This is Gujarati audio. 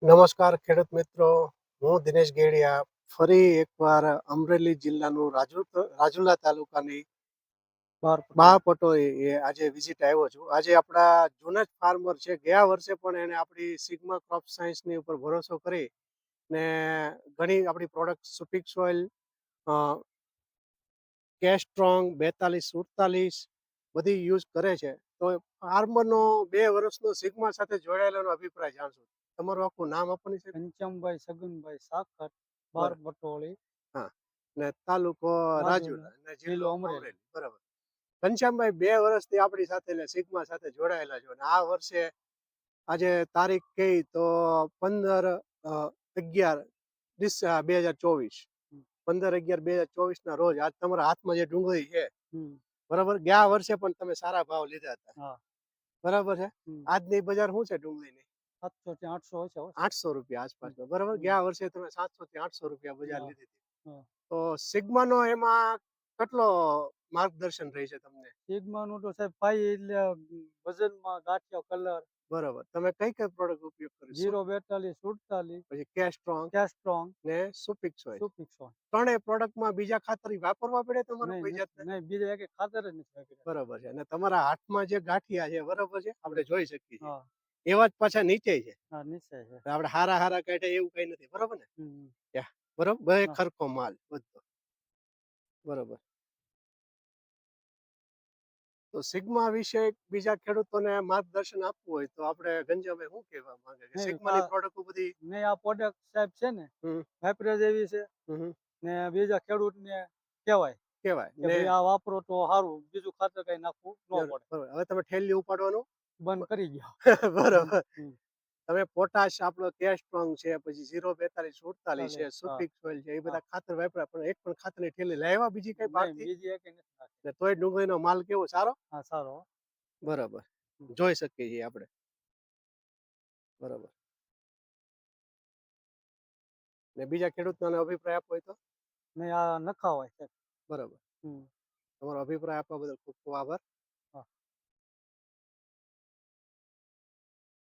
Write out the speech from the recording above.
નમસ્કાર ખેડૂત મિત્રો, હું દિનેશ ગેડિયા ફરી એકવાર અમરેલી જિલ્લાનું રાજુલા તાલુકાની બાપટો એ આજે વિઝિટ આવ્યો છું. આજે આપણા જૂના જ ફાર્મર છે. ગયા વર્ષે પણ એને આપણી સિગ્મા ક્રોપ સાયન્સની ઉપર ભરોસો કરી ને ઘણી આપણી પ્રોડક્ટ સુપિક સોઇલ, કેસ્ટ્રોંગ 42-47 બધી યુઝ કરે છે. તો ફાર્મરનો 2 વર્ષનો સિગ્મા સાથે જોડાયેલાનો અભિપ્રાય જાણશું. તમારું આખું નામ આપવાની છે? ઘનશ્યામભાઈ સગનભાઈ સાખર, બાર બટોળી, હા, ને તાલુકો રાજુલા ને જિલ્લો જિલ્લો અમરેલી. અમરેલી. બરાબર. ઘનશ્યામભાઈ 2 વર્ષથી આપણી સાથે સિગ્મા સાથે જોડાયેલા છો અને આ વર્ષે આજે તારીખ કઈ તો 15/11/2024 15/11/2024 ના રોજ આજ તમારા હાથમાં જે ડુંગળી છે, બરાબર, ગયા વર્ષે પણ તમે સારા ભાવ લીધા હતા, બરાબર છે. આજની બજાર શું છે ડુંગળીની? 700 થી 800 છે. 800 રૂપિયા આસપાસ, બરાબર. ગયા વર્ષે તમે 700 થી 800 રૂપિયા બજાર લીધી હતી. તો સિગ્માનો એમાં કેટલો માર્ગદર્શન રહી છે તમને? સિગ્માનું તો સાહેબ પાઈ એટલે વજનમાં ગાંઠિયો કલર. બરાબર. તમે કઈ કઈ પ્રોડક્ટ ઉપયોગ કરી? 042-47, પછી કેસ્ટ્રોંગ કેસ્ટ્રોંગ ને સુપિક સોઇલ. સુપિક્સોન. ત્રણેય પ્રોડક્ટમાં બીજા ખાતર વાપરવા પડે તમારે કોઈ જાતના? નહીં, બીજા એક ખાતર જ નથી વાપર્યા. બરાબર છે. અને તમારા હાથમાં જે ગાંઠિયા છે, બરાબર છે, આપણે જોઈ શકીએ છીએ. હા, એવા જ પાછા નીચે છે. હા, નીચે છે. આપણે હારા કાઢ્યા એવું કઈ નથી, બરાબર ને? બરાબર, બે ખરખો માલ બધો. બરાબર. તો સિગ્મા વિશે બીજા ખેડૂતોને માર્ગદર્શન આપવું હોય તો આપણે ગંજાભાઈ શું કહેવા માંગે કે સિગ્માની પ્રોડક્ટ બધી નહીં, આ પ્રોડક્ટ સાહેબ છે ને વાપરે જેવી છે ને બીજા ખેડૂતને કહેવાય કે ભાઈ આ વાપરો તો સારું, બીજું ખાતર કઈ નાખવું ન પડે. હવે તમે ઠેલી ઉપાડવાનું બંધ કરી ગયો. બરાબર. તમે પોટાશ, આપણો કેસ્ટ્રોંગ છે, પછી 042-47 છે, સુપિક સોઇલ છે, એ બધા ખાતર વાપર્યા પણ એક પણ ખાતરની ઠેલી લાવ્યા બીજી કઈ બાકી? બીજી એક નથી નાખી. ને તોય ડુંગળીનો માલ કેવો સારો? હા, સારો. બરાબર. જોઈ શકીએ છીએ આપણે. બરાબર. ને બીજા ખેડૂતોને અભિપ્રાય આપવો હોય તો? નહીં, આ નખા હોય. બરાબર. તમારો અભિપ્રાય આપવા બદલ ખૂબ ખૂબ આભાર.